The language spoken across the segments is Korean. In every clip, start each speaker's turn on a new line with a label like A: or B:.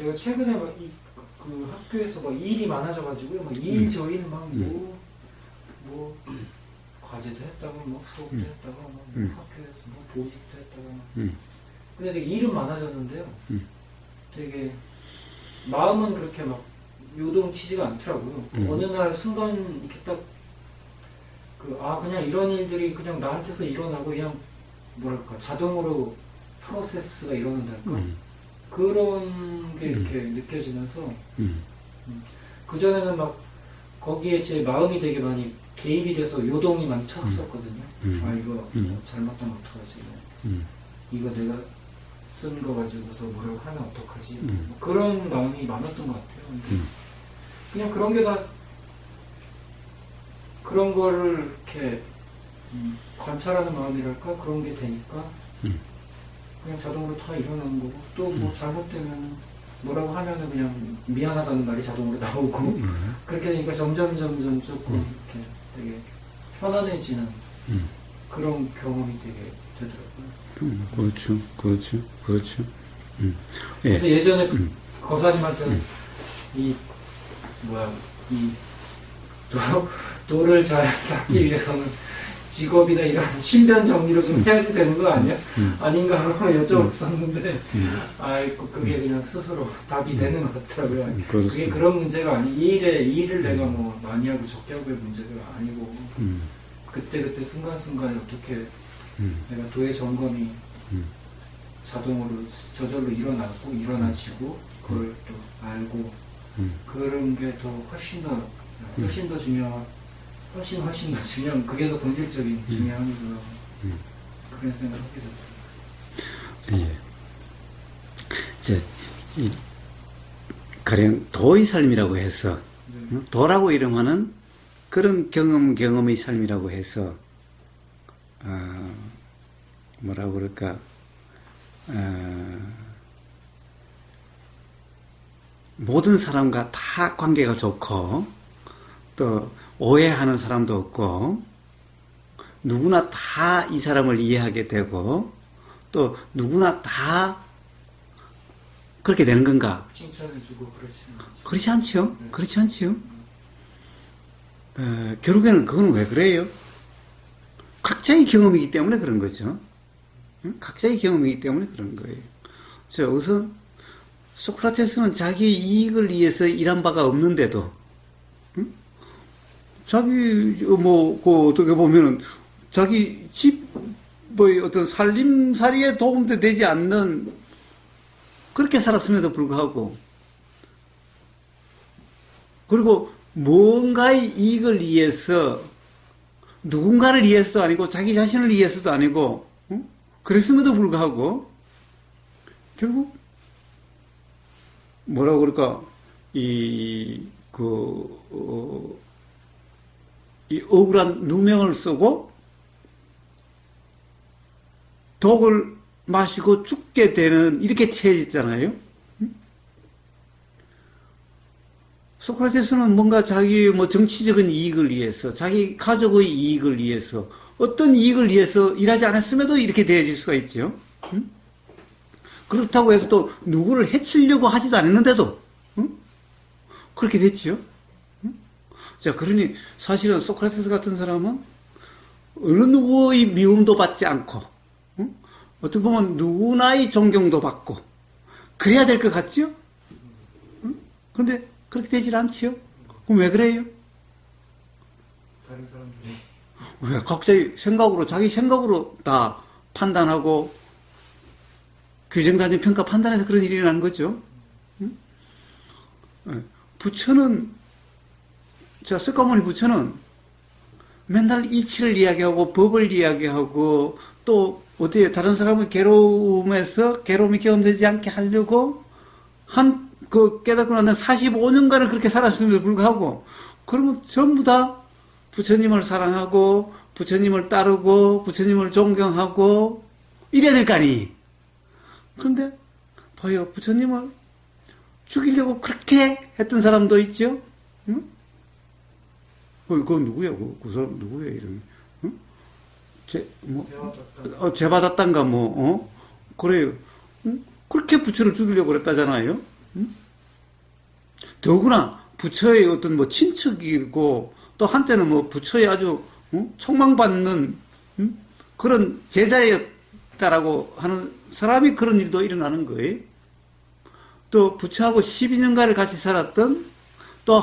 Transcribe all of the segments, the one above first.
A: 제가 최근에 그 학교에서 막 일이 많아져가지고요. 막 일 저일 뭐 과제도 했다가 뭐 수업도 했다가 뭐 학교에서 뭐 보직도 했다가 막. 근데 되게 일은 많아졌는데요. 되게 마음은 그렇게 막 요동치지가 않더라고요. 어느 날 순간 이렇게 딱 그냥 이런 일들이 그냥 나한테서 일어나고 그냥 뭐랄까 자동으로 프로세스가 일어난달까 그런 게 이렇게 느껴지면서 그전에는 막 거기에 제 마음이 되게 많이 개입이 돼서 요동이 많이 쳤었거든요. 아 이거 잘못하면 어떡하지, 이거 내가 쓴 거 가지고서 뭐라고 하면 어떡하지, 뭐 그런 마음이 많았던 것 같아요. 근데 그냥 그런 게 다 그런 거를 이렇게 관찰하는 마음이랄까 그런 게 되니까 그냥 자동으로 다 일어나는 거고, 또 뭐 잘못되면 뭐라고 하면은 그냥 미안하다는 말이 자동으로 나오고 그렇게 되니까 점점 조금 이렇게 되게 편안해지는 그런 경험이 되게 되더라고요.
B: 그렇죠.
A: 그래서 예전에 거사님한테 이 도를 잘 닦기 위해서는 직업이나 이런 신변 정리로 좀 해야지 되는 거 아니야? 아닌가 하고 여쭤봤었는데, 그게 그냥 스스로 답이 되는 것 같더라고요. 그게 그런 문제가 일을 내가 뭐 많이 하고 적게 하고의 문제가 아니고, 그때 순간순간에 어떻게 내가 도의 점검이 자동으로 저절로 일어나고 일어나지고 그걸 또 알고 그런 게 더 훨씬 더 중요한, 그게 더 본질적인 중요하구나. 그런 생각을 하게 됐다.
B: 예. 가령 도의 삶이라고 해서, 도라고 이름하는 그런 경험의 삶이라고 해서, 뭐라고 그럴까, 모든 사람과 다 관계가 좋고, 또 오해하는 사람도 없고, 누구나 다 이 사람을 이해하게 되고, 또 누구나 다 그렇게 되는 건가?
A: 칭찬해주고
B: 그렇지 않죠. 그렇지 않죠. 결국에는 그건 왜 그래요? 각자의 경험이기 때문에 그런 거죠. 각자의 경험이기 때문에 그런 거예요. 우선 소크라테스는 자기 이익을 위해서 일한 바가 없는데도, 어떻게 보면은, 자기 어떤 살림살이에 도움도 되지 않는, 그렇게 살았음에도 불구하고, 그리고 뭔가의 이익을 위해서, 누군가를 위해서도 아니고, 자기 자신을 위해서도 아니고, 그랬음에도 불구하고, 결국, 뭐라고 그럴까, 이 억울한 누명을 쓰고 독을 마시고 죽게 되는, 이렇게 처해졌잖아요. 소크라테스는 뭔가 자기 정치적인 이익을 위해서, 자기 가족의 이익을 위해서, 어떤 이익을 위해서 일하지 않았음에도 이렇게 되어질 수가 있죠. 그렇다고 해서 또 누구를 해치려고 하지도 않았는데도 그렇게 됐죠. 자, 그러니 사실은 소크라테스 같은 사람은 어느 누구의 미움도 받지 않고, 어떻게 보면 누구나의 존경도 받고 그래야 될 것 같죠? 그런데 그렇게 되질 않지요? 그럼 왜 그래요?
A: 다른 사람들이
B: 왜 각자의 생각으로, 자기 생각으로 다 판단하고 규정단위 평가 판단해서 그런 일이 일어나는 거죠. 부처는, 석가모니 부처는 맨날 이치를 이야기하고 법을 이야기하고, 또 어떻게 다른 사람을 괴로움이 경험되지 않게 하려고 깨닫고 난 45년간을 그렇게 살았음에도 불구하고, 그러면 전부 다 부처님을 사랑하고 부처님을 따르고 부처님을 존경하고 이래야 될 거 아니. 그런데 봐요, 부처님을 죽이려고 그렇게 했던 사람도 있죠. 응? 그건 누구야? 그 사람 누구야? 이런. 응? 죄받았단가 그래요. 응? 그렇게 부처를 죽이려고 그랬다잖아요. 더구나 부처의 어떤 뭐 친척이고 또 한때는 뭐 부처의 아주 촉망받는 그런 제자였다라고 하는 사람이 그런 일도 일어나는 거예요. 또 부처하고 12년간을 같이 살았던 또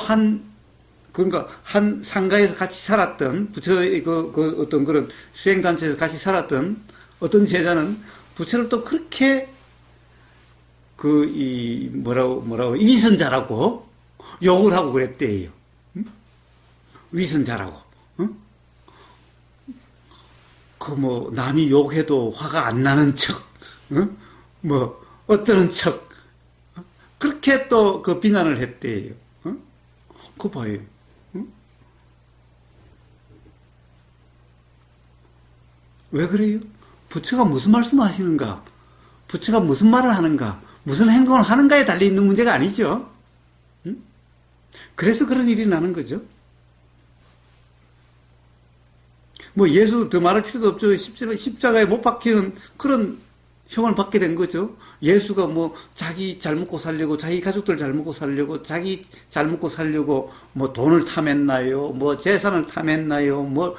B: 그러니까 한 상가에서 같이 살았던 부처의 그 어떤 그런 수행단체에서 같이 살았던 어떤 제자는 부처를 또 그렇게 뭐라고 위선자라고 욕을 하고 그랬대요. 위선자라고. 그 뭐 남이 욕해도 화가 안 나는 척, 뭐 어떠는 척 그렇게 또 그 비난을 했대요. 그거 봐요. 왜 그래요? 부처가 무슨 말씀을 하시는가? 부처가 무슨 말을 하는가? 무슨 행동을 하는가에 달려있는 문제가 아니죠. 그래서 그런 일이 나는 거죠. 뭐 예수 더 말할 필요도 없죠. 십자가에 못 박히는 그런 형을 받게 된 거죠. 예수가 뭐 자기 잘 먹고 살려고, 자기 가족들 잘 먹고 살려고, 자기 잘 먹고 살려고 뭐 돈을 탐했나요? 뭐 재산을 탐했나요? 뭐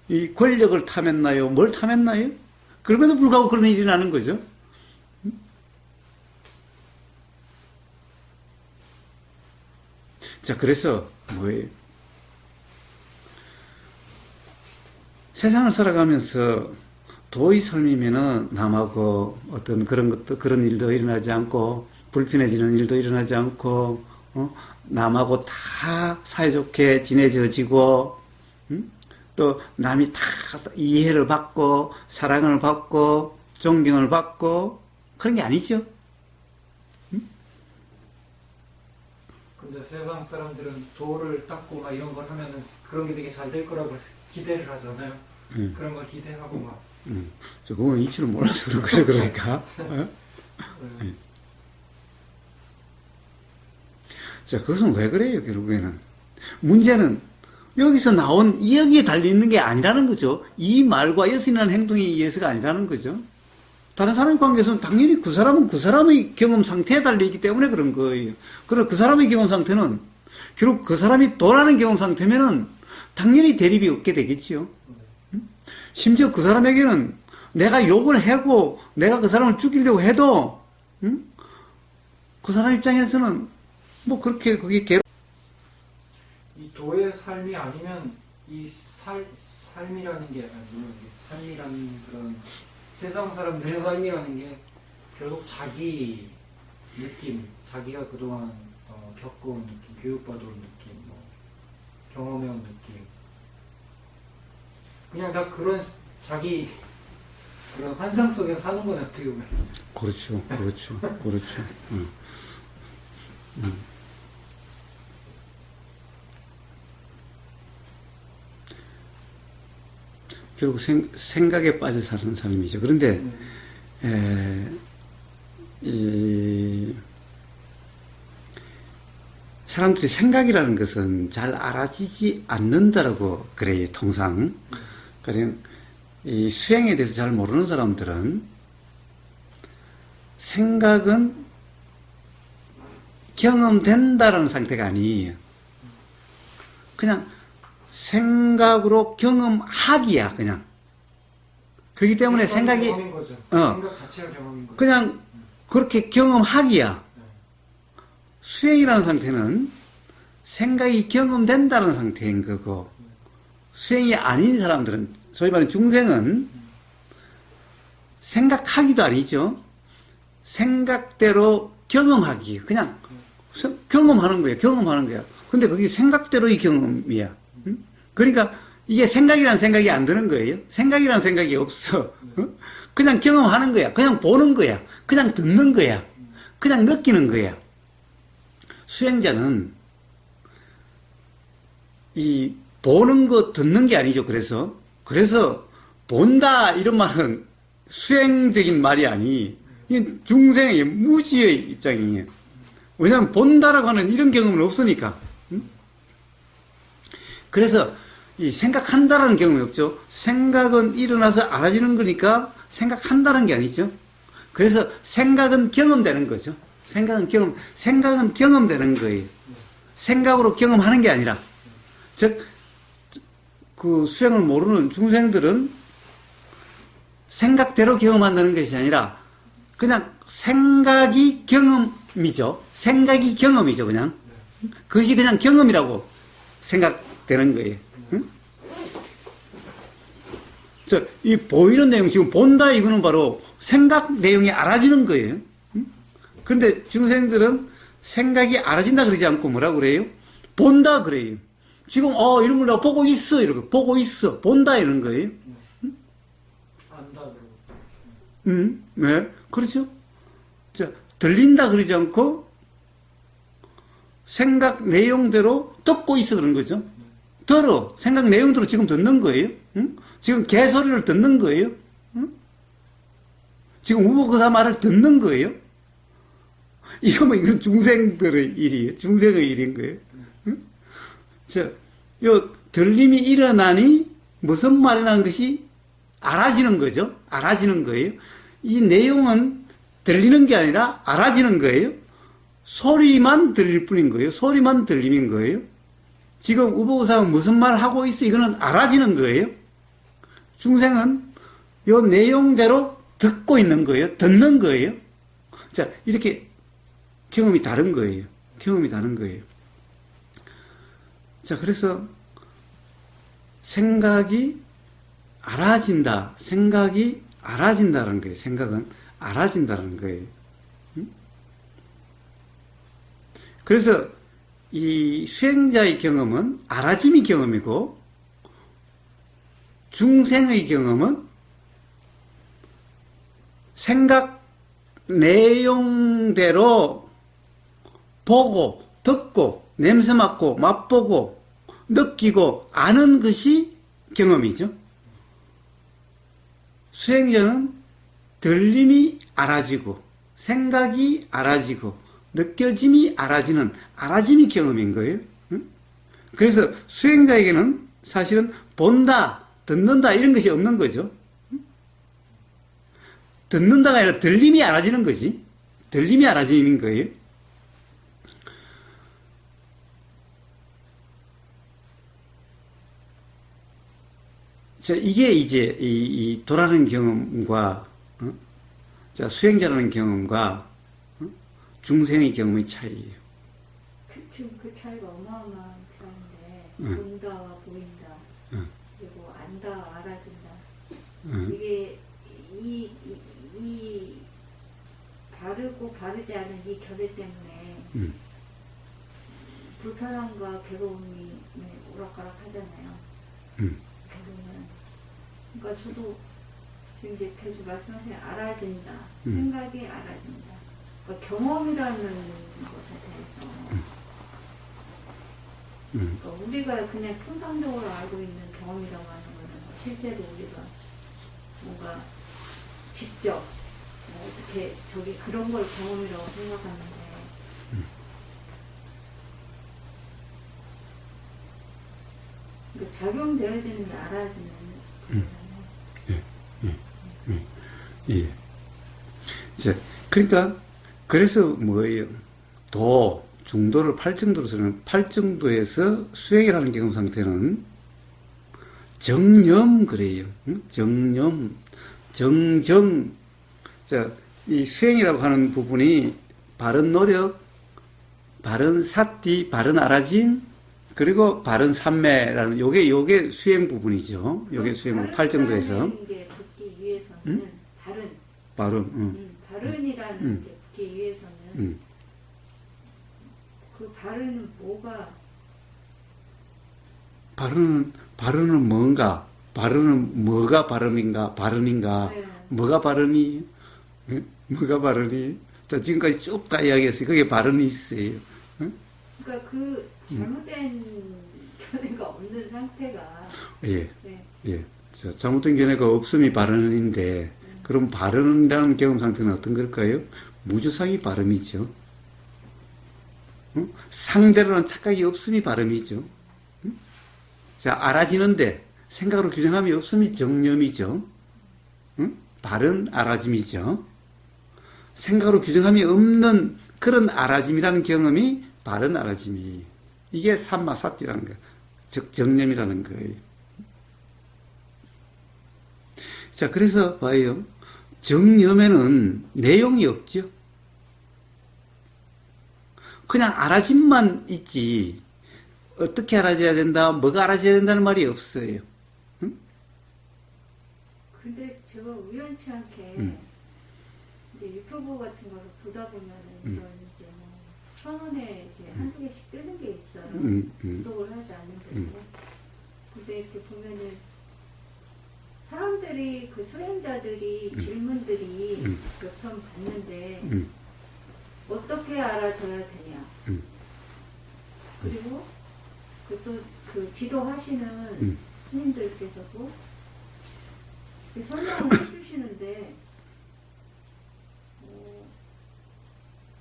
B: 이 권력을 탐했나요? 뭘 탐했나요? 그럼에도 불구하고 그런 일이 나는 거죠. 자, 그래서 뭐예요? 세상을 살아가면서 도의 삶이면은 남하고 어떤 그런 일도 일어나지 않고, 불편해지는 일도 일어나지 않고, 남하고 다 사이좋게 지내져지고, 또 남이 다 이해를 받고, 사랑을 받고, 존경을 받고, 그런 게 아니죠.
A: 근데 세상 사람들은 도를 닦고 막 이런 걸 하면은 그런 게 되게 잘 될 거라고 기대를 하잖아요. 그런 걸 기대하고 막.
B: 저 그건 이치를 몰라서 그런 거죠, 그러니까. 자, 그것은 왜 그래요, 결국에는? 문제는 여기서 나온 여기에 달려있는 게 아니라는 거죠. 이 말과 여신이라는 행동에 의해서가 아니라는 거죠. 다른 사람의 관계에서는 당연히 그 사람은 그 사람의 경험 상태에 달려있기 때문에 그런 거예요. 그리고 그 사람의 경험 상태는 결국 그 사람이 도라는 경험 상태면은 당연히 대립이 없게 되겠지요. 심지어 그 사람에게는 내가 욕을 하고 내가 그 사람을 죽이려고 해도 그 사람 입장에서는 뭐 그렇게 그게
A: 이 도의 삶이 아니면 이 삶이라는 게 삶이라는 그런 세상 사람들의 삶이라는 게 결국 자기 느낌, 자기가 그동안 겪어온 느낌, 교육받아온 느낌, 뭐 경험해온 느낌, 그냥 다 그런 자기 그런 환상 속에 사는 건 어떻게 보면.
B: 그렇죠. 결국 생각에 빠져 사는 사람이죠. 그런데 사람들이 생각이라는 것은 잘 알아지지 않는다라고 그래요, 통상. 그냥 이 수행에 대해서 잘 모르는 사람들은 생각은 경험된다라는 상태가 아니에요. 그냥 생각으로 경험하기야, 그냥. 그렇기 때문에 생각이,
A: 생각 자체가 경험인 거죠.
B: 그냥 그렇게 경험하기야. 수행이라는 상태는 생각이 경험된다는 상태인 거고, 수행이 아닌 사람들은, 소위 말하는 중생은 생각하기도 아니죠. 생각대로 경험하기. 그냥 경험하는 거야. 근데 그게 생각대로의 경험이야. 그러니까 이게 생각이라는 생각이 안 드는 거예요. 생각이라는 생각이 없어. 그냥 경험하는 거야. 그냥 보는 거야. 그냥 듣는 거야. 그냥 느끼는 거야. 수행자는 이 보는 거 듣는 게 아니죠. 그래서 본다 이런 말은 수행적인 말이 아니. 이게 중생의 무지의 입장이에요. 왜냐하면 본다라고 하는 이런 경험은 없으니까. 그래서 이 생각한다라는 경험이 없죠. 생각은 일어나서 알아지는 거니까 생각한다는 게 아니죠. 그래서 생각은 경험되는 거죠. 생각은 경험되는 거예요. 생각으로 경험하는 게 아니라. 즉, 그 수행을 모르는 중생들은 생각대로 경험한다는 것이 아니라 그냥 생각이 경험이죠. 생각이 경험이죠, 그냥. 그것이 그냥 경험이라고 생각되는 거예요. 응? 이 보이는 내용, 지금 본다 이거는 바로 생각 내용이 알아지는 거예요. 응? 그런데 중생들은 생각이 알아진다 그러지 않고 뭐라고 그래요? 본다 그래요. 지금 이런 걸 내가 보고 있어 이러고 보고 있어 본다 이런 거예요.
A: 안다 그러고.
B: 네, 그렇죠. 자, 들린다 그러지 않고 생각 내용대로 듣고 있어 그런 거죠. 들어 생각 내용대로 지금 듣는 거예요. 응? 지금 개소리를 듣는 거예요. 응? 지금 우보거사 말을 듣는 거예요. 이건 중생들의 일이에요. 중생의 일인 거예요. 응? 자, 요 들림이 일어나니 무슨 말이라는 것이 알아지는 거죠. 알아지는 거예요. 이 내용은 들리는 게 아니라 알아지는 거예요. 소리만 들릴 뿐인 거예요. 소리만 들림인 거예요. 지금 우보사가 무슨 말 하고 있어? 이거는 알아지는 거예요. 중생은 요 내용대로 듣고 있는 거예요. 듣는 거예요. 자, 이렇게 경험이 다른 거예요. 경험이 다른 거예요. 자, 그래서 생각이 알아진다. 생각이 알아진다는 거예요. 생각은 알아진다는 거예요. 그래서 이 수행자의 경험은 알아짐이 경험이고 중생의 경험은 생각 내용대로 보고 듣고 냄새 맡고 맛보고 느끼고 아는 것이 경험이죠. 수행자는 들림이 알아지고 생각이 알아지고 느껴짐이 알아지는 알아짐이 경험인 거예요. 그래서 수행자에게는 사실은 본다, 듣는다 이런 것이 없는 거죠. 듣는다가 아니라 들림이 알아지는 거지. 들림이 알아지는 거예요. 자, 이게 이제 이 도라는 경험과 자, 수행자라는 경험과 중생의 경험의 차이예요.
C: 지금 그 차이가 어마어마한 차이인데 본다와 보인다 그리고 안다 알아진다 이게 이 바르고 바르지 않은 이 결의 때문에 불편함과 괴로움이 오락가락 하잖아요. 결국은 그러니까 저도 지금 이제 계속 말씀하신 알아진다 생각이 알아진다 그러니까 경험이라는 것에 대해서 그러니까 우리가 그냥 통상적으로 알고 있는 경험이라고 하는 거는 실제로 우리가 뭔가 직접 어떻게 저기 그런 걸 경험이라고 생각하는데 그러니까 작용되어야 되는 게 알아지는
B: 예. 자, 그러니까 그래서 뭐예요? 중도를 8정도로 쓰는 8정도에서 수행이라는 경험 상태는 정념 그래요. 정념, 정정. 자, 이 수행이라고 하는 부분이 바른 노력, 바른 사띠, 바른 알아짐, 그리고 바른 삼매라는 요게 수행 부분이죠. 요게 수행 8정도에서.
C: 게 붙기 위해서는 바른이라는 게 붙기 위해서는 그 바른은 뭐가
B: 바른은 뭔가? 바른은 뭐가 바른인가?
C: 네.
B: 뭐가 바른이? 뭐가 바른이? 자, 지금까지 쭉 다 이야기했어요. 그게 바른이 있어요.
C: 그러니까 그 잘못된 견해가 없는 상태가
B: 예.
C: 네.
B: 예. 자, 잘못된 견해가 없음이 바른인데 그럼 바른이라는 경험 상태는 어떤 걸까요? 무주상이 바름이죠. 상대로는 착각이 없음이 바름이죠. 자, 알아지는데 생각으로 규정함이 없음이 정념이죠. 바른 알아짐이죠. 생각으로 규정함이 없는 그런 알아짐이라는 경험이 바른 알아짐이. 이게 삼마사띠라는 거예요. 즉, 정념이라는 거예요. 자, 그래서 봐요. 정념에는 내용이 없죠. 그냥 알아짐만 있지. 어떻게 알아져야 된다, 뭐가 알아져야 된다는 말이 없어요. 응?
C: 근데 제가 우연치 않게 이제 유튜브 같은 거를 보다 보면은 이런 이제 뭐 천원에 이제 한두 개씩 뜨는 게 있어요. 구독을 하지 않는데. 근데 이렇게 보면은 사람들이 그 수행자들이 질문들이 몇 편 봤는데 어떻게 알아줘야 되냐. 그리고 또 그 지도하시는 스님들께서도 설명을 해주시는데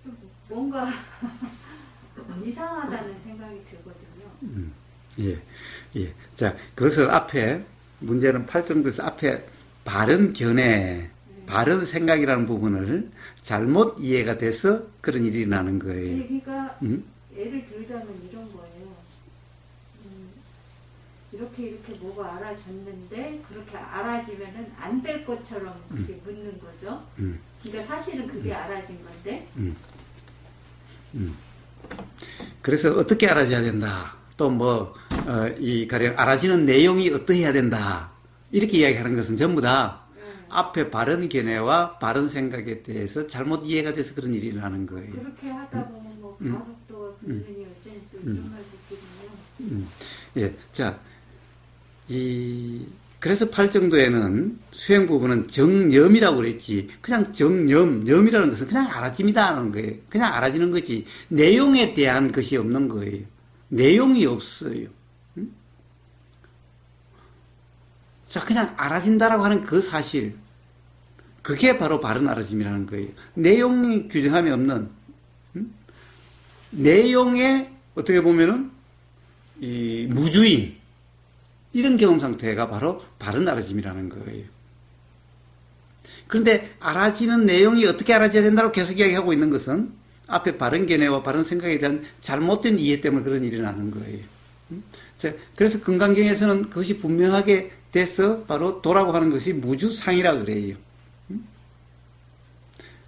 C: 좀 뭔가 이상하다는 생각이 들거든요.
B: 예, 예. 자, 그것을 앞에 문제는 8정도에서 앞에 바른 견해, 바른 생각이라는 부분을 잘못 이해가 돼서 그런 일이 일어나는 거예요.
C: 그러니까 예를 들자면 이런 거예요. 이렇게 뭐가 알아졌는데 그렇게 알아지면은 안 될 것처럼 그렇게 묻는 거죠. 그러니까 사실은 그게 알아진 건데.
B: 그래서 어떻게 알아져야 된다. 또 뭐, 이 가령 알아지는 내용이 어떠해야 된다. 이렇게 이야기하는 것은 전부 다 앞에 바른 견해와 바른 생각에 대해서 잘못 이해가 돼서 그런 일이 일어나는 거예요.
C: 그렇게 하다 보면 뭐 가속도가 분명히 어쩌니 또 이런 말 듣거든요.
B: 예, 자, 그래서 8정도에는 수행 부분은 정념이라고 그랬지. 그냥 염이라는 것은 그냥 알아집니다 하는 거예요. 그냥 알아지는 거지. 내용에 대한 것이 없는 거예요. 내용이 없어요. 응? 자, 그냥 알아진다라고 하는 그 사실. 그게 바로 바른 알아짐이라는 거예요. 내용이 규정함이 없는, 내용에 어떻게 보면은, 무주인. 이런 경험 상태가 바로 바른 알아짐이라는 거예요. 그런데 알아지는 내용이 어떻게 알아져야 된다고 계속 이야기하고 있는 것은 앞에 바른 견해와 바른 생각에 대한 잘못된 이해 때문에 그런 일이 나는 거예요. 그래서 금강경에서는 그것이 분명하게 돼서 바로 도라고 하는 것이 무주상이라 그래요.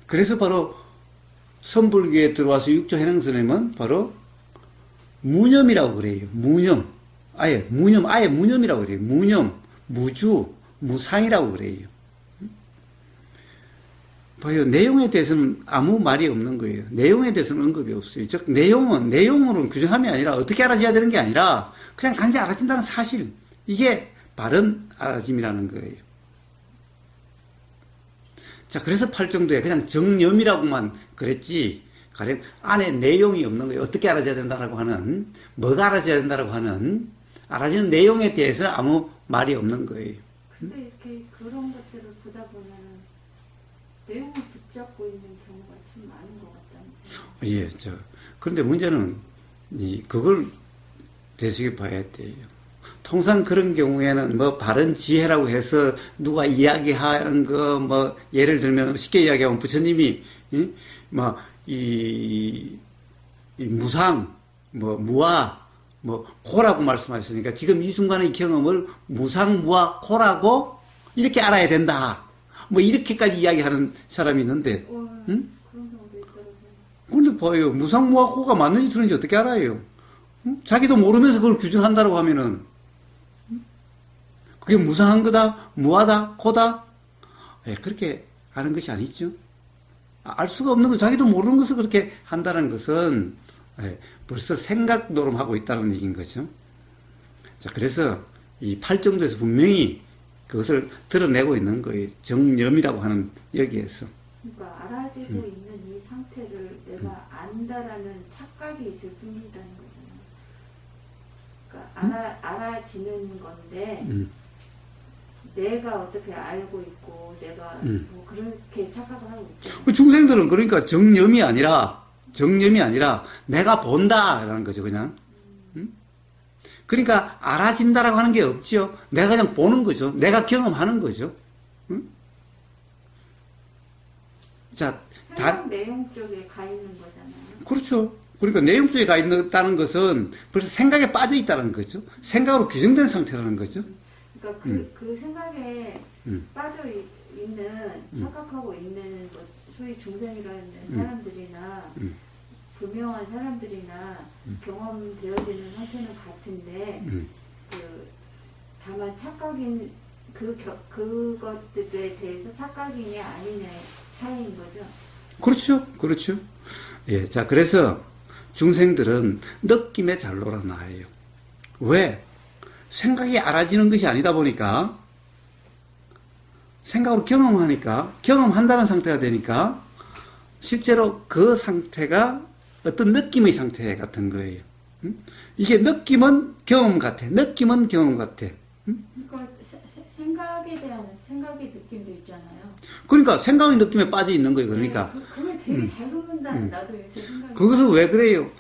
B: 그래서 바로 선불교에 들어와서 육조 해능스님은 바로 무념이라고 그래요. 무념. 아예 무념이라고 그래요. 무념, 무주, 무상이라고 그래요. 봐요. 내용에 대해서는 아무 말이 없는 거예요. 내용에 대해서는 언급이 없어요. 즉, 내용으로는 규정함이 아니라 어떻게 알아져야 되는 게 아니라 그냥 간지 알아진다는 사실. 이게 바른 알아짐이라는 거예요. 자, 그래서 8정도에 그냥 정념이라고만 그랬지. 가령 안에 내용이 없는 거예요. 어떻게 알아져야 된다라고 하는, 뭐가 알아져야 된다라고 하는, 알아지는 내용에 대해서 아무 말이 없는 거예요.
C: 근데 이렇게 그런 것들을 보다 보면은 내용을 붙잡고 있는 경우가 참 많은 것 같다는.
B: 예, 그런데 문제는, 그걸 되새겨 봐야 돼요. 통상 그런 경우에는 뭐 바른 지혜라고 해서 누가 이야기하는 거, 뭐, 예를 들면 쉽게 이야기하면 부처님이, 이 무상, 뭐, 무아, 뭐, 코라고 말씀하셨으니까 지금 이 순간의 경험을 무상, 무아, 코라고 이렇게 알아야 된다. 뭐, 이렇게까지 이야기하는 사람이 있는데, 응?
C: 그런 경우도 있더라고요.
B: 근데 봐요. 무상, 무아, 코가 맞는지 틀린지 어떻게 알아요? 응? 자기도 모르면서 그걸 규정한다고 하면은, 그게 무상한 거다, 무하다, 코다? 예, 그렇게 하는 것이 아니죠. 알 수가 없는 거, 자기도 모르는 것을 그렇게 한다는 것은, 벌써 생각 노름하고 있다는 얘기인 거죠. 자, 그래서 이 8정도에서 분명히 그것을 드러내고 있는 거예요. 정념이라고 하는 여기에서.
C: 그러니까 알아지고 있는 이 상태를 내가 안다라는 착각이 있을 뿐이라는 거잖아요. 그러니까 알아지는 건데 내가 어떻게 알고 있고 내가 뭐 그렇게 착각을 하고 있죠.
B: 중생들은 그러니까 정념이 아니라 내가 본다라는 거죠, 그냥. 그러니까 알아진다라고 하는 게 없죠. 내가 그냥 보는 거죠. 내가 경험하는 거죠. 자,
C: 생각 내용 쪽에 가 있는 거잖아요.
B: 그렇죠. 그러니까 내용 쪽에 가 있다는 것은 벌써 생각에 빠져 있다는 거죠. 생각으로 규정된 상태라는 거죠.
C: 그러니까 그 생각에 빠져 있는 착각하고 있는 것, 소위 중생이라는 사람들이나 불명한 사람들이나 경험되어지는 상태는 같은데 다만 착각인 그것들에 대해서 착각이냐 아니냐의 차이인 거죠.
B: 그렇죠. 그렇죠. 예. 자, 그래서 중생들은 느낌에 잘 놀아나요. 왜? 생각이 알아지는 것이 아니다 보니까 생각으로 경험하니까 경험한다는 상태가 되니까 실제로 그 상태가 어떤 느낌의 상태 같은 거예요. 이게 느낌은 경험 같아. 느낌은 경험 같아.
C: 그러니까 생각에 대한 생각의 느낌도 있잖아요.
B: 그러니까 생각의 느낌에 빠져 있는 거예요. 그러니까
C: 네, 그게 되게 잘 속는다. 나도 요새 생각이.
B: 그것은 왜 그래요?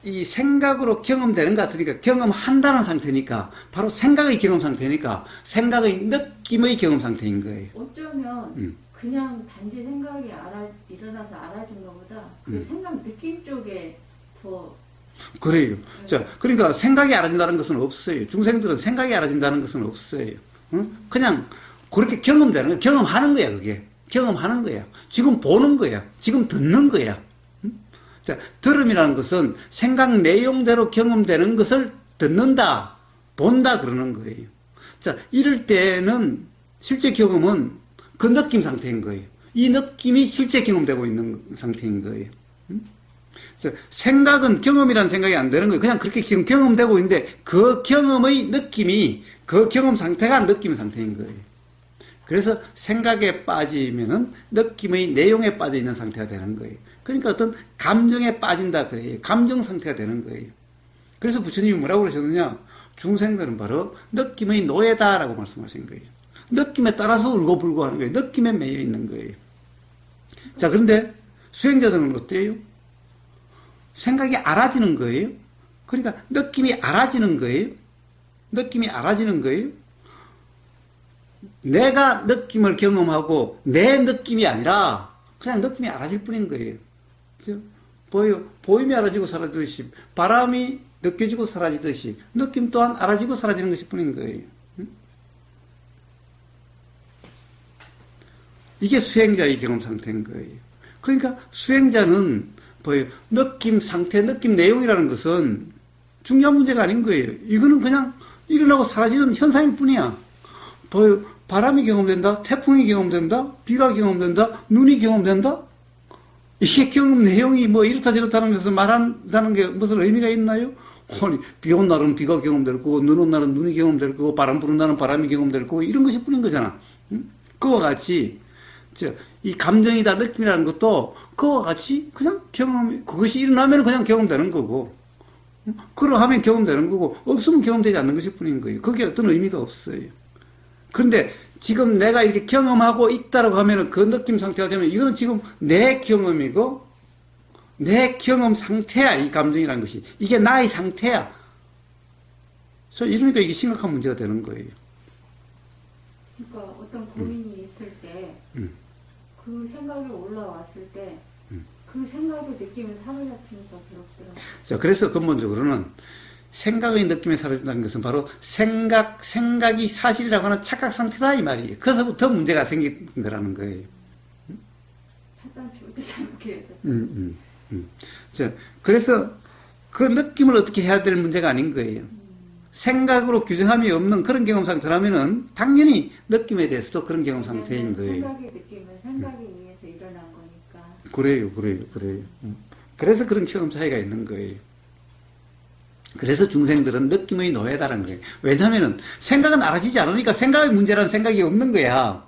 B: 이 생각으로 경험되는 것 같으니까 경험한다는 상태니까 바로 생각의 경험 상태니까 생각의 느낌의 경험 상태인 거예요.
C: 어쩌면 그냥 단지 생각이 일어나서 알아진 것보다 그 생각 느낌 쪽에 더
B: 그래요. 자, 그러니까 생각이 알아진다는 것은 없어요. 중생들은 생각이 알아진다는 것은 없어요. 응? 그냥 그렇게 경험되는 거야. 경험하는 거야, 그게. 경험하는 거야. 지금 보는 거야. 지금 듣는 거야. 응? 자, 들음이라는 것은 생각 내용대로 경험되는 것을 듣는다, 본다 그러는 거예요. 자, 이럴 때는 실제 경험은 그 느낌 상태인 거예요. 이 느낌이 실제 경험되고 있는 상태인 거예요. 응? 생각은 경험이라는 생각이 안 되는 거예요. 그냥 그렇게 지금 경험되고 있는데 그 경험의 느낌이 그 경험 상태가 느낌 상태인 거예요. 그래서 생각에 빠지면은 느낌의 내용에 빠져 있는 상태가 되는 거예요. 그러니까 어떤 감정에 빠진다 그래요. 감정 상태가 되는 거예요. 그래서 부처님이 뭐라고 그러셨느냐? 중생들은 바로 느낌의 노예다라고 말씀하신 거예요. 느낌에 따라서 울고불고 하는 거예요. 느낌에 매여 있는 거예요. 자, 그런데 수행자들은 어때요? 생각이 알아지는 거예요. 그러니까 느낌이 알아지는 거예요. 느낌이 알아지는 거예요. 내가 느낌을 경험하고 내 느낌이 아니라 그냥 느낌이 알아질 뿐인 거예요. 그렇죠? 보임이 알아지고 사라지듯이 바람이 느껴지고 사라지듯이 느낌 또한 알아지고 사라지는 것이 뿐인 거예요. 이게 수행자의 경험 상태인 거예요. 그러니까 수행자는 느낌 상태, 느낌 내용이라는 것은 중요한 문제가 아닌 거예요. 이거는 그냥 일어나고 사라지는 현상일 뿐이야. 바람이 경험된다, 태풍이 경험된다, 비가 경험된다, 눈이 경험된다? 이게 경험 내용이 이렇다 저렇다는 것을 말한다는 게 무슨 의미가 있나요? 아니, 비 온 날은 비가 경험될 거고, 눈 온 날은 눈이 경험될 거고, 바람 부는 날은 바람이 경험될 거고, 이런 것이 뿐인 거잖아. 응? 그와 같이, 이 감정이다, 느낌이라는 것도 그와 같이 그냥 그것이 일어나면 그냥 경험되는 거고, 그러하면 경험되는 거고, 없으면 경험되지 않는 것일 뿐인 거예요. 그게 어떤 의미가 없어요. 그런데 지금 내가 이렇게 경험하고 있다라고 하면은 그 느낌 상태가 되면 이거는 지금 내 경험이고, 내 경험 상태야, 이 감정이라는 것이. 이게 나의 상태야. 그래서 이러니까 이게 심각한 문제가 되는 거예요.
C: 그러니까 어떤 고민이 있을 때, 그 생각이 올라왔을 때, 그 생각의 느낌을 사로잡히니까 괴롭더라고요.
B: 자, 그래서 근본적으로는 생각의 느낌에 사로잡힌다는 것은 바로 생각이 사실이라고 하는 착각 상태다, 이 말이에요. 그래서부터 문제가 생긴 거라는 거예요.
C: 착각 절대 잘못해서.
B: 자, 그래서 그 느낌을 어떻게 해야 될 문제가 아닌 거예요. 생각으로 규정함이 없는 그런 경험 상태라면은 당연히 느낌에 대해서도 그런 경험 상태인 거예요.
C: 생각의 느낌은 생각에 의해서 일어난 거니까.
B: 그래요. 그래서 그런 경험 차이가 있는 거예요. 그래서 중생들은 느낌의 노예다라는 거예요. 왜냐하면은 생각은 알아지지 않으니까 생각의 문제라는 생각이 없는 거야.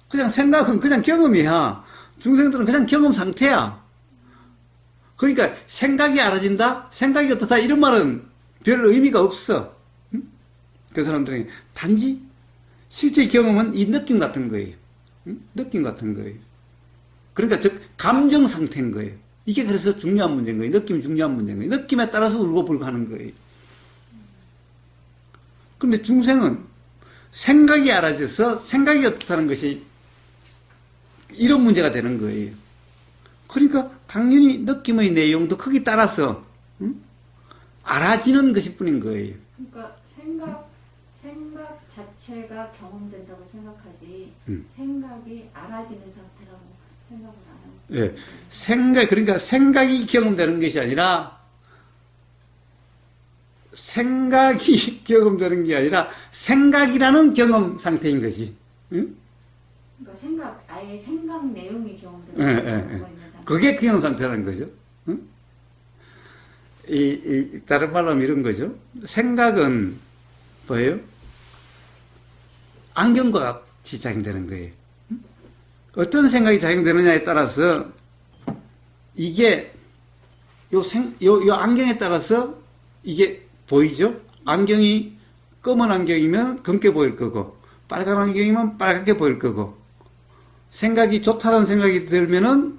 B: 그냥 생각은 그냥 경험이야. 중생들은 그냥 경험 상태야. 그러니까 생각이 알아진다? 생각이 어떻다? 이런 말은 별 의미가 없어. 그 사람들은 단지 실제 경험은 이 느낌 같은 거예요. 느낌 같은 거예요. 그러니까 즉 감정 상태인 거예요. 이게 그래서 중요한 문제인 거예요. 느낌이 중요한 문제인 거예요. 느낌에 따라서 울고불고 하는 거예요. 그런데 중생은 생각이 알아져서 생각이 어떻다는 것이 이런 문제가 되는 거예요. 그러니까 당연히 느낌의 내용도 거기 따라서 알아지는 것일 뿐인 거예요.
C: 그러니까 생각 자체가 경험된다고 생각하지 생각이 알아지는 상태라고 생각을 안 하고.
B: 예. 그러니까 생각이 경험되는 것이 아니라 생각이라는 경험 상태인 거지. 응?
C: 그러니까 아예 생각 내용이 경험되는
B: 예,
C: 거고
B: 예, 예.
C: 있는 상태.
B: 그게 경험 상태라는 거죠. 응? 다른 말로 하면 이런 거죠. 생각은 뭐예요? 안경과 같이 작용되는 거예요. 응? 어떤 생각이 작용되느냐에 따라서 이게 요 안경에 따라서 이게 보이죠? 안경이 검은 안경이면 검게 보일 거고 빨간 안경이면 빨갛게 보일 거고 생각이 좋다는 생각이 들면은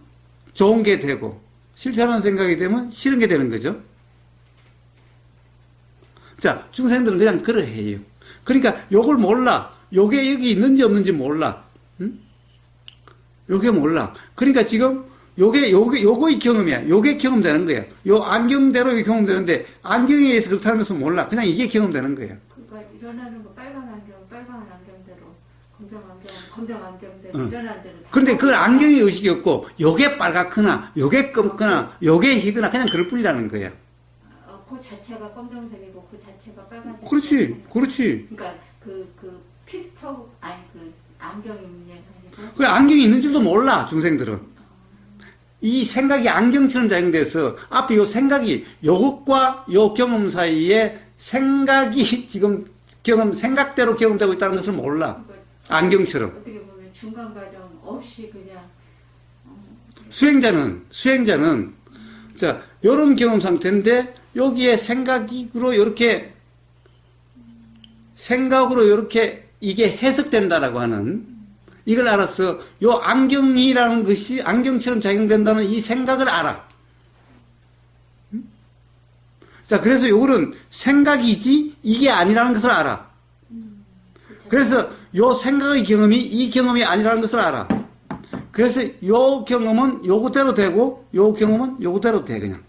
B: 좋은 게 되고 싫다는 생각이 되면 싫은 게 되는 거죠. 자, 중생들은 그냥 그러해요. 그러니까 요걸 몰라. 요게 여기 있는지 없는지 몰라. 응? 요게 몰라. 그러니까 지금 요거의 경험이야. 요게 경험되는 거야. 요 안경대로 이게 경험되는데 안경에 의해서 그렇다는 것은 몰라. 그냥 이게 경험되는 거야.
C: 그러니까 일어나는 거 빨간 안경대로 검정 안경대로 일어나는 대로.
B: 그런데 그건 안경의 의식이 없고 요게 빨갛거나 요게 검거나 요게 희거나 그냥 그럴 뿐이라는 거야.
C: 그 자체가 검정색이고 그 자체가 빨간색.
B: 그렇지.
C: 그러니까 그 필터 그 안경이 문제가 아니고.
B: 그 안경이 있는 줄도 몰라 중생들은. 이 생각이 안경처럼 작용돼서 앞에 요 생각이 요것과 요 경험 사이에 생각이 지금 생각대로 경험되고 있다는 것을 몰라. 안경처럼.
C: 어떻게 보면 중간 과정 없이 그냥.
B: 수행자는 자 요런 경험 상태인데 여기에 생각으로 이렇게 이게 해석된다라고 하는 이걸 알아서 요 안경이라는 것이 안경처럼 작용된다는 이 생각을 알아. 자, 그래서 요거는 생각이지 이게 아니라는 것을 알아. 그래서 요 생각의 경험이 이 경험이 아니라는 것을 알아. 그래서 요 경험은 요거대로 되고 요 경험은 요거대로 돼 그냥.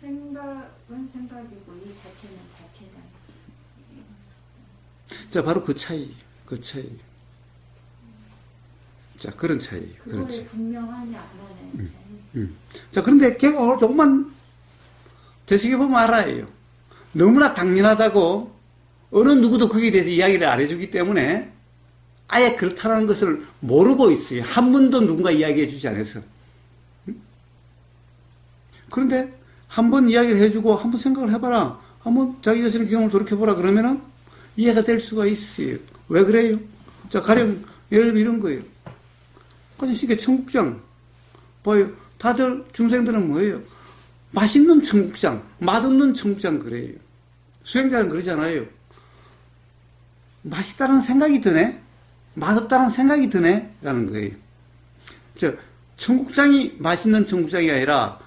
C: 생각은 생각이고 이 자체는 자체다.
B: 자, 바로 그 차이. 자, 그런 차이.
C: 그거를 분명하냐 안 하냐 차이.
B: 자, 그런데 경험을 조금만 되새겨보면 알아요. 너무나 당연하다고 어느 누구도 거기에 대해서 이야기를 안 해주기 때문에 아예 그렇다는 것을 모르고 있어요. 한 번도 누군가 이야기해 주지 않아서. 그런데 한 번 이야기를 해주고 한 번 생각을 해봐라. 한번 자기 자신의 경험을 돌이켜보라 그러면은 이해가 될 수가 있어요. 왜 그래요? 자, 가령 예를 들면 이런 거예요. 그냥 쉽게 청국장 봐요. 다들 중생들은 뭐예요? 맛있는 청국장, 맛없는 청국장 그래요. 수행자는 그러잖아요. 맛있다는 생각이 드네? 맛없다는 생각이 드네? 라는 거예요. 청국장이 맛있는 청국장이 아니라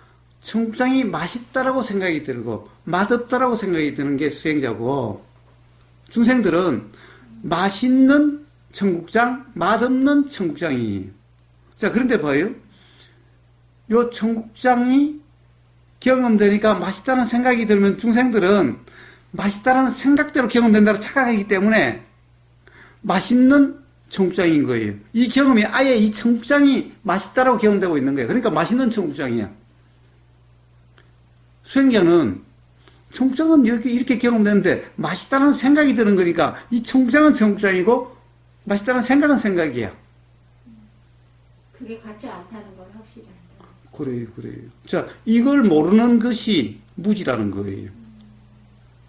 B: 청국장이 맛있다라고 생각이 들고 맛없다라고 생각이 드는 게 수행자고 중생들은 맛있는 청국장, 맛없는 청국장이에요. 자, 그런데 봐요. 요 청국장이 경험되니까 맛있다는 생각이 들면 중생들은 맛있다는 생각대로 경험된다고 착각하기 때문에 맛있는 청국장인 거예요. 이 경험이 아예 이 청국장이 맛있다라고 경험되고 있는 거예요. 그러니까 맛있는 청국장이야. 수행자는 청국장은 이렇게 경험되는데 맛있다는 생각이 드는 거니까 이 청국장은 청국장이고 맛있다는 생각은 생각이야.
C: 그게 같지 않다는 걸 확실히 안다.
B: 그래요. 자, 이걸 모르는 것이 무지라는 거예요.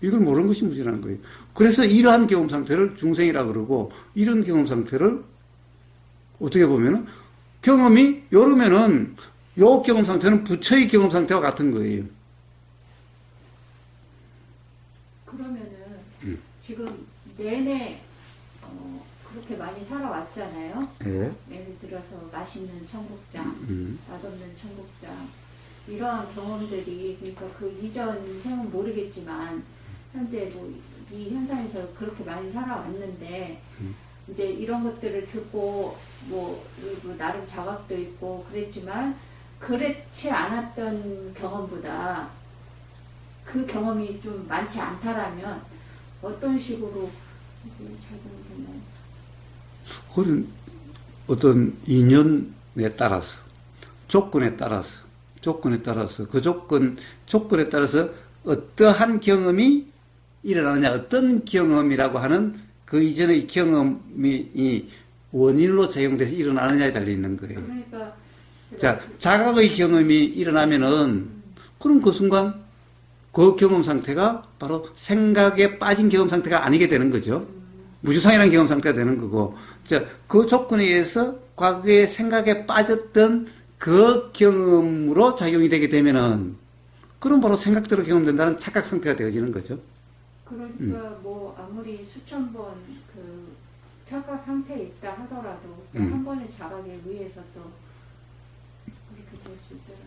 B: 이걸 모르는 것이 무지라는 거예요. 그래서 이러한 경험 상태를 중생이라 그러고 이런 경험 상태를 어떻게 보면은 경험이 요러면은 요 경험 상태는 부처의 경험 상태와 같은 거예요.
C: 그러면은 지금 내내 그렇게 많이 살아왔잖아요.
B: 예.
C: 예를 들어서 맛있는 청국장, 맛없는 청국장 이러한 경험들이 그러니까 그 이전 생은 모르겠지만 현재 뭐 이 현상에서 그렇게 많이 살아왔는데 이제 이런 것들을 듣고 뭐 나름 자각도 있고 그랬지만 그렇지 않았던 경험보다 그 경험이 좀 많지 않다라면 어떤 식으로 적용되나요?
B: 그런 어떤 인연에 따라서 조건에 따라서 그 조건에 따라서 어떠한 경험이 일어나느냐, 어떤 경험이라고 하는 그 이전의 경험이 이 원인으로 작용돼서 일어나느냐에 달려 있는 거예요.
C: 그러니까
B: 자, 자각의 경험이 일어나면은 그럼 그 순간 그 경험 상태가 바로 생각에 빠진 경험 상태가 아니게 되는 거죠. 무주상이라는 경험 상태가 되는 거고, 자, 그 조건에 의해서 과거의 생각에 빠졌던 그 경험으로 작용이 되게 되면은 그럼 바로 생각대로 경험된다는 착각 상태가 되어지는 거죠.
C: 그러니까 뭐 아무리 수천 번 그 착각 상태에 있다 하더라도 한 번의 자각에 의해서 또 그렇게 될 수 있다는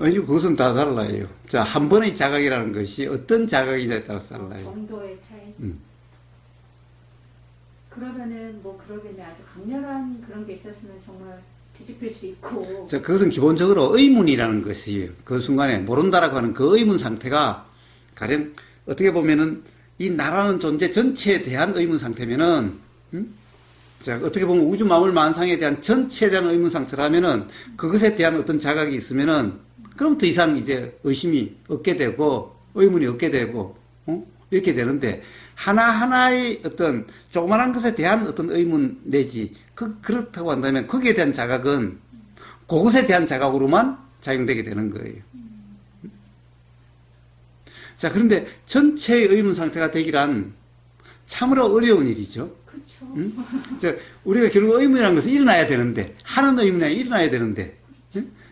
B: 아니, 그것은 다 달라요. 자, 한 번의 자각이라는 것이 어떤 자각이냐에 따라서 달라요.
C: 정도의 차이. 그러면은 뭐 그러겠네. 아주 강렬한 그런 게 있었으면 정말 뒤집힐 수 있고.
B: 자, 그것은 기본적으로 의문이라는 것이 그 순간에 모른다라고 하는 그 의문 상태가 가령 어떻게 보면은 이 나라는 존재 전체에 대한 의문 상태면은, 자, 어떻게 보면 우주 만물 만상에 대한 전체에 대한 의문 상태라면은 그것에 대한 어떤 자각이 있으면은 그럼 더 이상 이제 의심이 없게 되고 의문이 없게 되고, 이렇게 되는데 하나하나의 어떤 조그만한 것에 대한 어떤 의문 내지 그렇다고 한다면 거기에 대한 자각은 그것에 대한 자각으로만 작용되게 되는 거예요. 자, 그런데 전체의 의문 상태가 되기란 참으로 어려운 일이죠.
C: 그렇죠.
B: 자, 우리가 결국 의문이라는 것은 일어나야 되는데, 하는 의문이 아니라 일어나야 되는데,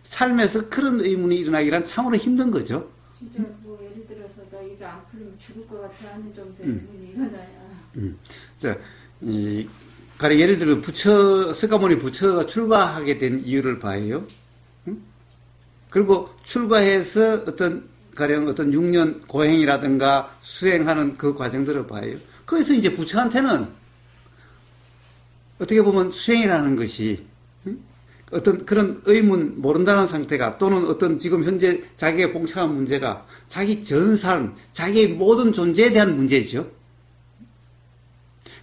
B: 삶에서 그런 의문이 일어나기란 참으로 힘든 거죠.
C: 진짜 뭐 예를 들어서 나 이거 안 풀리면 죽을 것 같아 하는 정도의 의문이 일어나야.
B: 자, 가령 예를 들어 석가모니 부처가 출가하게 된 이유를 봐요. 그리고 출가해서 가령 어떤 6년 고행이라든가 수행하는 그 과정들을 봐요. 거기서 이제 부처한테는 어떻게 보면 수행이라는 것이 어떤 그런 의문, 모른다는 상태가 또는 어떤 지금 현재 자기가 봉착한 문제가 자기 전 삶, 자기의 모든 존재에 대한 문제죠.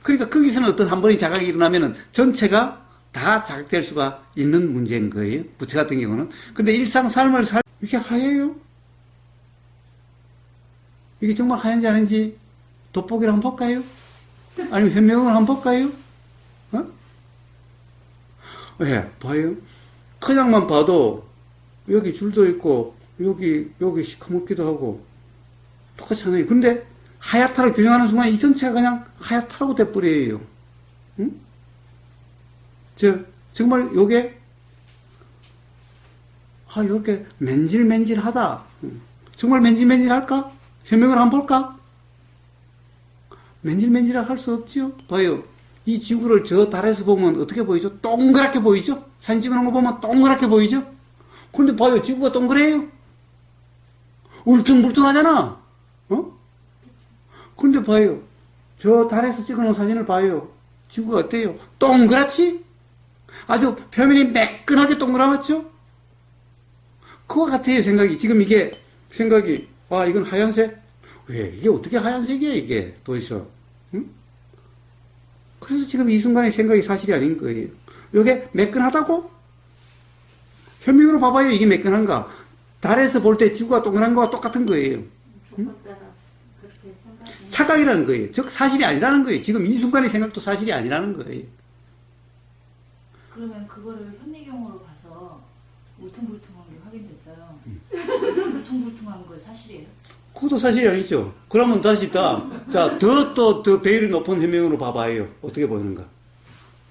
B: 그러니까 거기서는 어떤 한 번의 자각이 일어나면은 전체가 다 자각될 수가 있는 문제인 거예요. 부처 같은 경우는. 근데 일상 삶을 이게 하얘요? 이게 정말 하얀지 아닌지 돋보기를 한번 볼까요? 아니면 현명을 한번 볼까요? 예, 봐요. 그냥만 봐도 여기 줄도 있고 여기 시커멓기도 하고 똑같잖아요. 근데 하얗다고 규정하는 순간 이 전체가 그냥 하얗다고 돼버려요. 응? 정말 요게 요렇게 맨질맨질하다. 정말 맨질맨질할까? 현명을 한번 볼까? 맨질맨질할 수 없지요. 봐요. 이 지구를 저 달에서 보면 어떻게 보이죠? 동그랗게 보이죠? 사진 찍어놓은 거 보면 동그랗게 보이죠? 그런데 봐요. 지구가 동그래요? 울퉁불퉁하잖아. 그런데 봐요. 저 달에서 찍어놓은 사진을 봐요. 지구가 어때요? 동그랗지? 아주 표면이 매끈하게 동그랗죠? 그거 같아요, 생각이. 지금 이게 생각이, 이건 하얀색? 왜? 이게 어떻게 하얀색이야, 이게? 도대체. 응? 그래서 지금 이 순간의 생각이 사실이 아닌 거예요. 이게 매끈하다고? 현명으로 봐봐요, 이게 매끈한가? 달에서 볼 때 지구가 동그란 거와 똑같은 거예요. 응? 착각이라는 거예요. 즉, 사실이 아니라는 거예요. 지금 이 순간의 생각도 사실이 아니라는 거예요.
D: 그러면 그거를 현미경으로 봐서 울퉁불퉁한 게 확인됐어요. 울퉁불퉁한 거 사실이에요?
B: 그것도 사실이 아니죠. 그러면 다시 더 배율이 높은 현명으로 봐봐요. 어떻게 보이는가?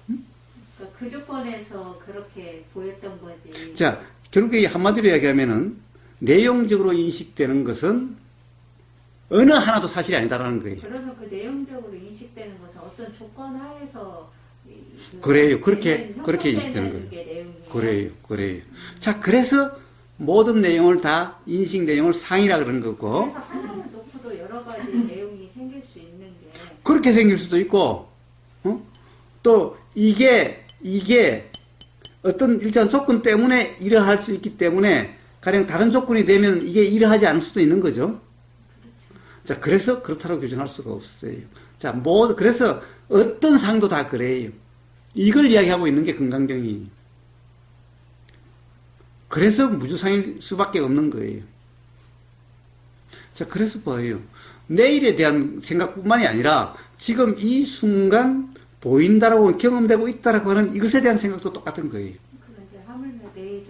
C: 그러니까 그 조건에서 그렇게 보였던 거지.
B: 자, 결국에 한마디로 이야기하면은 내용적으로 인식되는 것은 어느 하나도 사실이 아니다라는 거예요.
C: 그러면 그 내용적으로 인식되는 것은 어떤 조건 하에서
B: 그래요. 그렇게 인식되는 거예요. 그래요. 자, 그래서 모든 내용을 다 인식 내용을 상이라 그러는 거고.
C: 그래서 하나를 놓고도 여러 가지 내용이 생길 수 있는
B: 그렇게 생길 수도 있고, 또 이게 어떤 일정한 조건 때문에 이러할 수 있기 때문에 가령 다른 조건이 되면 이게 이러하지 않을 수도 있는 거죠. 자, 그래서 그렇다고 규정할 수가 없어요. 자, 그래서 어떤 상도 다 그래요. 이걸 이야기하고 있는 게 금강경이에요. 그래서 무주상일 수밖에 없는 거예요. 자, 그래서 봐요. 내일에 대한 생각뿐만이 아니라 지금 이 순간 보인다라고 경험되고 있다라고 하는 이것에 대한 생각도 똑같은 거예요.
C: 그런데 하물며 내일은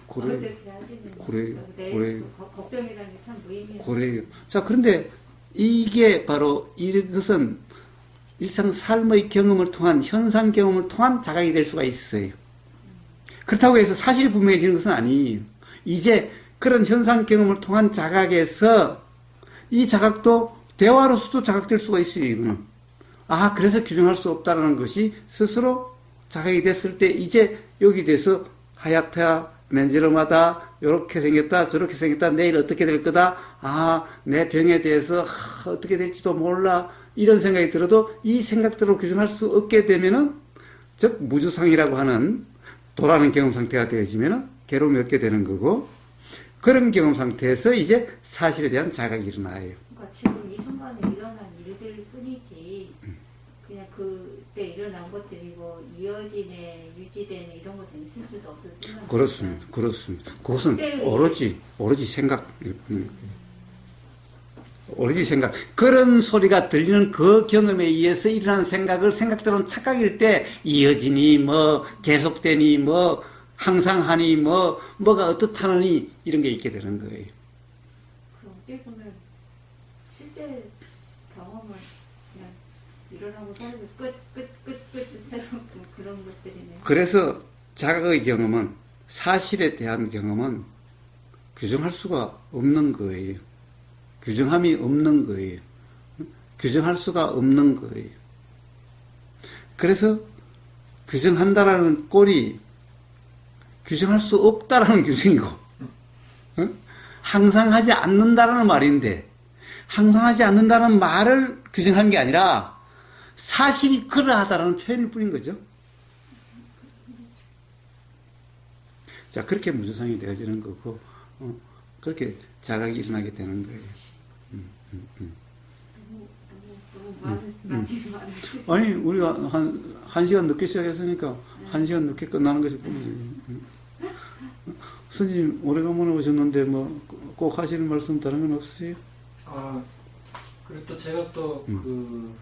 B: 그래요.
C: 어떻게 하겠는지
B: 그래요.
C: 내일 걱정이라는 게 참 무의미해요.
B: 그래요. 자, 그런데 이게 바로 이것은 일상 삶의 경험을 통한 현상 경험을 통한 자각이 될 수가 있어요. 그렇다고 해서 사실이 분명해지는 것은 아니에요. 이제 그런 현상 경험을 통한 자각에서 이 자각도 대화로서도 자각될 수가 있어요. 이거는. 아, 그래서 규정할 수 없다는 것이 스스로 자각이 됐을 때 이제 여기 대해서 하얗다, 맨지름하다, 이렇게 생겼다, 저렇게 생겼다, 내일 어떻게 될 거다, 아, 내 병에 대해서 어떻게 될지도 몰라, 이런 생각이 들어도 이 생각대로 규정할 수 없게 되면은, 즉, 무주상이라고 하는 도라는 경험 상태가 되어지면은 괴로움이 없게 되는 거고, 그런 경험 상태에서 이제 사실에 대한 자각이 일어나요.
C: 그러니까 지금 이 순간에 일어난 일들 뿐이지 그냥 그때 일어난 것들이 뭐 이어지네 유지되네 이런 것도 있을 수도 없을 뿐만
B: 그렇습니다. 그렇습니다. 그것은 오로지 생각일 뿐입니다. 오로지 생각. 그런 소리가 들리는 그 경험에 의해서 일어나는 생각을 생각대로는 착각일 때 이어지니 뭐 계속되니 뭐 항상 하니 뭐가 어떻다느니 이런 게 있게 되는 거예요.
C: 그럼 어떻게 보면 실제 경험을 그냥 일어나고 사라지고 끝 새로운 그런 것들이네.
B: 그래서 자각의 경험은 사실에 대한 경험은 규정할 수가 없는 거예요. 규정함이 없는 거예요. 규정할 수가 없는 거예요. 그래서 규정한다라는 꼴이 규정할 수 없다라는 규정이고, 항상 하지 않는다라는 말인데, 항상 하지 않는다는 말을 규정한 게 아니라 사실이 그러하다라는 표현일 뿐인 거죠. 자, 그렇게 무주상이 되어지는 거고, 그렇게 자각이 일어나게 되는 거예요. 아니, 우리가 한 시간 늦게 시작했으니까 한 시간 늦게 끝나는 것이 뿐이에요. 스님, 오래간만에 오셨는데 꼭 하시는 말씀 다른 건 없어요?
A: 아, 그리고 또 제가 또 그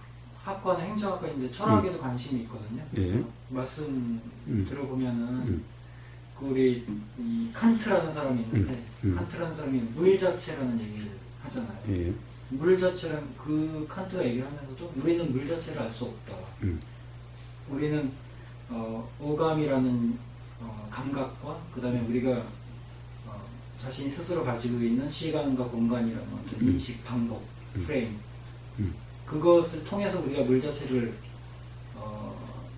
A: 학과는 행정학과인데 철학에도 관심이 있거든요. 그래서
B: 예.
A: 말씀 들어보면은 그 우리 이 칸트라는 사람이 있는데 칸트라는 사람이 물 자체라는 얘기를 하잖아요.
B: 예.
A: 물 자체란 그 칸트가 얘기를 하면서도 우리는 물 자체를 알 수 없다. 우리는 오감이라는 감각과 그 다음에 우리가 자신이 스스로 가지고 있는 시간과 공간이라는 어떤 인식 방법, 프레임 그것을 통해서 우리가 물 자체를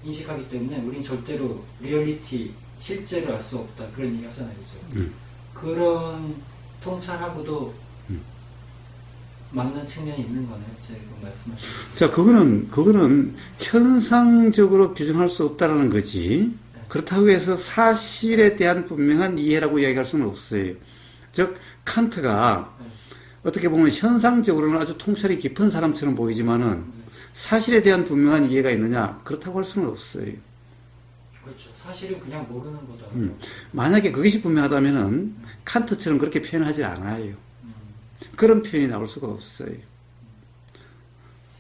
A: 인식하기 때문에 우리는 절대로 리얼리티, 실제를 알 수 없다 그런 얘기 하잖아요. 그죠? 그런 통찰하고도 맞는 측면이 있는 거네요. 제가 말씀하신.
B: 자, 그거는 현상적으로 규정할 수 없다라는 거지.
A: 네.
B: 그렇다고 해서 사실에 대한 분명한 이해라고 이야기할 수는 없어요. 즉, 칸트가
A: 네.
B: 어떻게 보면 현상적으로는 아주 통찰이 깊은 사람처럼 보이지만은 사실에 대한 분명한 이해가 있느냐? 그렇다고 할 수는 없어요.
A: 그렇죠. 사실은 그냥 모르는 거다.
B: 만약에 그것이 분명하다면은 칸트처럼 그렇게 표현하지 않아요. 그런 표현이 나올 수가 없어요.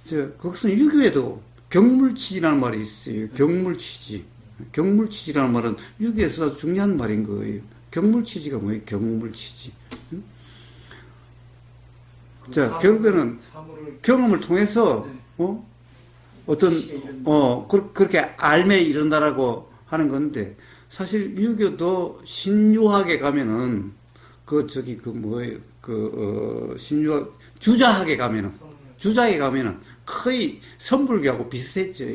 B: 그것은 유교에도 경물치지라는 말이 있어요. 경물치지. 경물치지라는 말은 유교에서 아주 중요한 말인 거예요. 경물치지가 뭐예요? 경물치지. 자, 결국에는 경험을 통해서, 그렇게 알매 이른다라고 하는 건데, 사실 유교도 신유학에 가면은, 주자학에 가면은 거의 선불교하고 비슷했죠.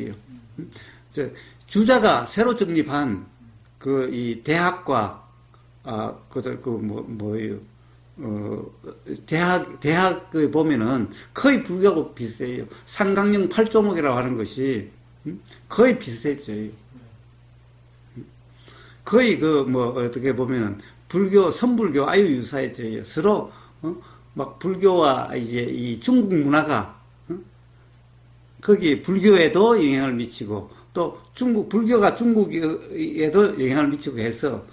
B: 주자가 새로 정립한 이 대학과, 대학에 보면은 거의 불교하고 비슷해요. 삼강령 8조목이라고 하는 것이 거의 비슷했죠. 거의 어떻게 보면은 불교, 선불교 아유 유사했죠. 서로, 막 불교와 이제 이 중국 문화가, 거기 불교에도 영향을 미치고, 또 불교가 중국에도 영향을 미치고 해서,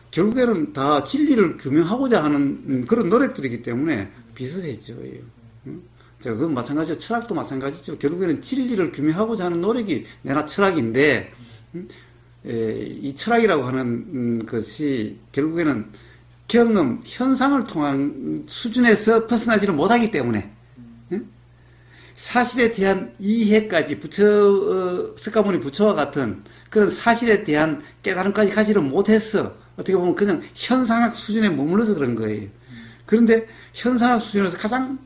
B: 결국에는 다 진리를 규명하고자 하는 그런 노력들이기 때문에 비슷했죠. 제가 그건 마찬가지죠. 철학도 마찬가지죠. 결국에는 진리를 규명하고자 하는 노력이 내나 철학인데, 이 철학이라고 하는 것이 결국에는 경험, 현상을 통한 수준에서 벗어나지를 못하기 때문에, 사실에 대한 이해까지 석가모니 부처와 같은 그런 사실에 대한 깨달음까지 가지를 못해서 어떻게 보면 그냥 현상학 수준에 머물러서 그런 거예요. 그런데 현상학 수준에서 가장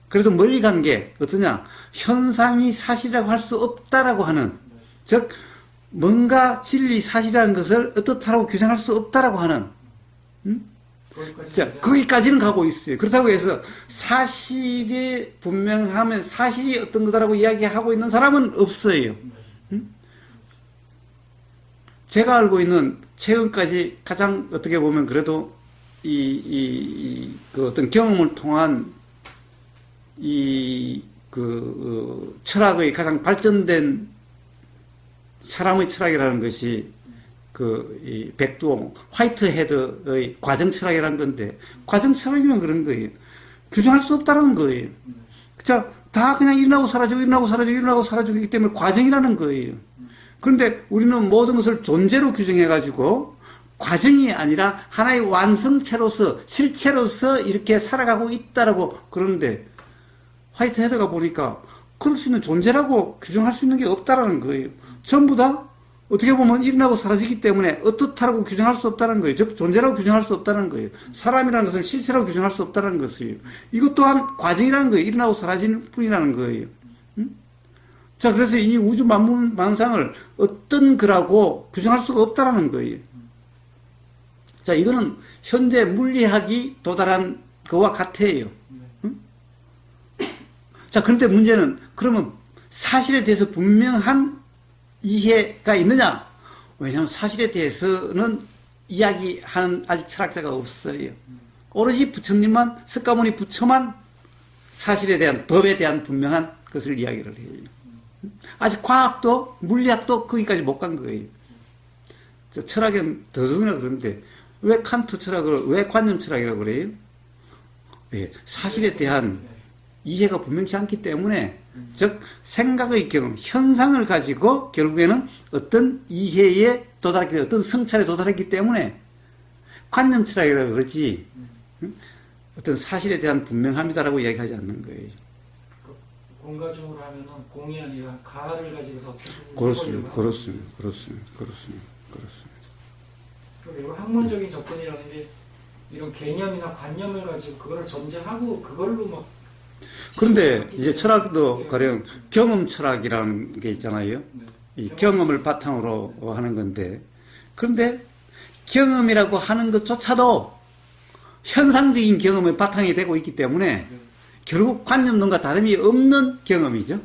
B: 그래도 멀리 간 게 어떠냐? 현상이 사실이라고 할 수 없다라고 하는, 즉 뭔가 진리 사실이라는 것을 어떻다라고 규정할 수 없다라고 하는, 자, 거기까지는 가고 있어요. 그렇다고 해서 사실이 분명하면 사실이 어떤 거다라고 이야기하고 있는 사람은 없어요. 제가 알고 있는 최근까지 가장 어떻게 보면 그래도 그 어떤 경험을 통한 철학의 가장 발전된 사람의 철학이라는 것이 이 백두홍, 화이트헤드의 과정 철학이라는 건데, 과정 철학이면 그런 거예요. 규정할 수 없다는 거예요. 자, 다 그냥 일어나고 사라지고, 일어나고 사라지고, 일어나고 사라지기 때문에 과정이라는 거예요. 그런데 우리는 모든 것을 존재로 규정해가지고, 과정이 아니라 하나의 완성체로서, 실체로서 이렇게 살아가고 있다라고 그러는데, 화이트헤드가 보니까, 그럴 수 있는 존재라고 규정할 수 있는 게 없다라는 거예요. 전부 다 어떻게 보면 일어나고 사라지기 때문에 어떻다라고 규정할 수 없다는 거예요. 즉 존재라고 규정할 수 없다는 거예요. 사람이라는 것은 실체라고 규정할 수 없다는 것이에요. 이것 또한 과정이라는 거예요. 일어나고 사라지는 뿐이라는 거예요. 자, 그래서 이 우주 만물 만상을 어떤 거라고 규정할 수가 없다는 거예요. 자, 이거는 현재 물리학이 도달한 그와 같아요. 자, 그런데 문제는 그러면 사실에 대해서 분명한 이해가 있느냐? 왜냐하면 사실에 대해서는 이야기하는 아직 철학자가 없어요. 오로지 부처님만, 석가모니 부처만 사실에 대한, 법에 대한 분명한 것을 이야기를 해요. 아직 과학도, 물리학도 거기까지 못 간 거예요. 철학은 더더욱이나 그런데, 왜 칸트 철학을, 왜 관념 철학이라고 그래요? 왜? 사실에 대한 이해가 분명치 않기 때문에, 즉 생각의 경험, 현상을 가지고 결국에는 어떤 이해에 도달했기, 어떤 성찰에 도달했기 때문에 관념 철학이라고 그러지, 어떤 사실에 대한 분명함이다라고 이야기하지 않는 거예요.
A: 공가중으로 하면은 공이 아니라 가를 가지고서
B: 그렇습니다.
A: 그리고 학문적인 접근이라는 게 이런 개념이나 관념을 가지고 그거를 전제하고 그걸로 막.
B: 그런데 이제 철학도 가령 경험 철학이라는 게 있잖아요. 이 경험을 바탕으로 하는 건데, 그런데 경험이라고 하는 것조차도 현상적인 경험의 바탕이 되고 있기 때문에 결국 관념론과 다름이 없는 경험이죠.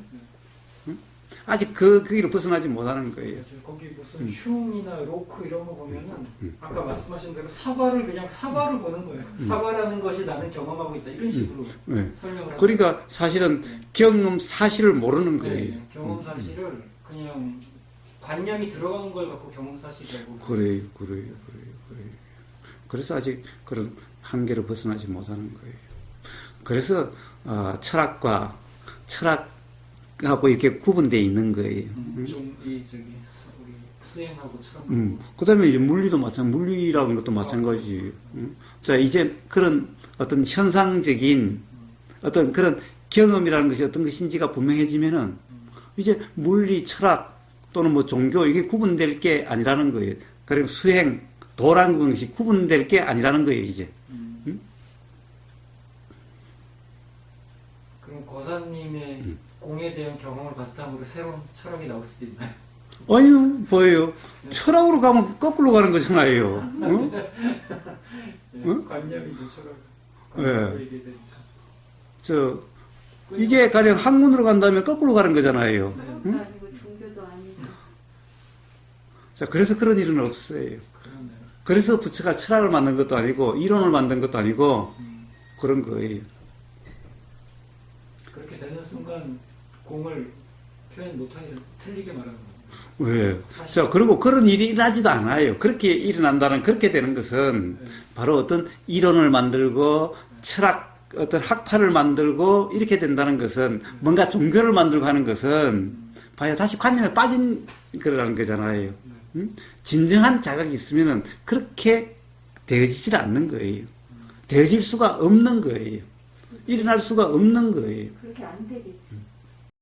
B: 아직 그 길을 벗어나지 못하는 거예요.
A: 거기 무슨 흉이나 로크 이런 거 보면은 아까 말씀하신 대로 사과를 그냥 사과를 보는 거예요. 사과라는 것이 나는 경험하고 있다 이런 식으로 설명을 하고.
B: 그러니까 사실은 경험 사실을 모르는 거예요.
A: 경험 사실을 그냥 관념이 들어가는 걸 갖고 경험 사실이라고.
B: 그래요. 그래서 아직 그런 한계를 벗어나지 못하는 거예요. 그래서 철학과 철학하고 이렇게 구분되어 있는 거예요.
A: 좀 우리 수행하고 철학.
B: 그다음에 이제 물리도 물리라는 것도 마찬가지. 자, 이제 그런 어떤 현상적인 어떤 그런 경험이라는 것이 어떤 것인지가 분명해지면은 이제 물리, 철학 또는 뭐 종교 이게 구분될 게 아니라는 거예요. 그리고 수행, 도라는 것이 구분될 게 아니라는 거예요, 이제.
A: 그럼 고사님의 공에 대한 경험을 바탕으로 새로운 철학이 나올 수도 있나요?
B: 아니요, 뭐예요? 철학으로 가면 거꾸로 가는 거잖아요. 응?
A: 관념이죠, 철학.
B: 예.
A: 관념으로 얘기해야 되니까.
B: 이게 가령 학문으로 간다면 거꾸로 가는 거잖아요.
C: 철학도 아니고 종교도 아니고.
B: 자, 그래서 그런 일은 없어요.
A: 그러네요.
B: 그래서 부처가 철학을 만든 것도 아니고, 이론을 만든 것도 아니고, 그런 거예요.
A: 그렇게 되는 순간 공을 표현 못하게 틀리게 말하는 거예요.
B: 왜? 자, 그리고 그런 일이 일어나지도 않아요. 그렇게 일어난다는, 그렇게 되는 것은 바로 어떤 이론을 만들고, 철학, 어떤 학파를 만들고, 이렇게 된다는 것은, 뭔가 종교를 만들고 하는 것은, 봐요. 다시 관념에 빠진 거라는 거잖아요. 응? 진정한 자각이 있으면은, 그렇게 되어지질 않는 거예요. 되어질 수가 없는 거예요. 일어날 수가 없는 거예요.
C: 그렇게 안 되겠지.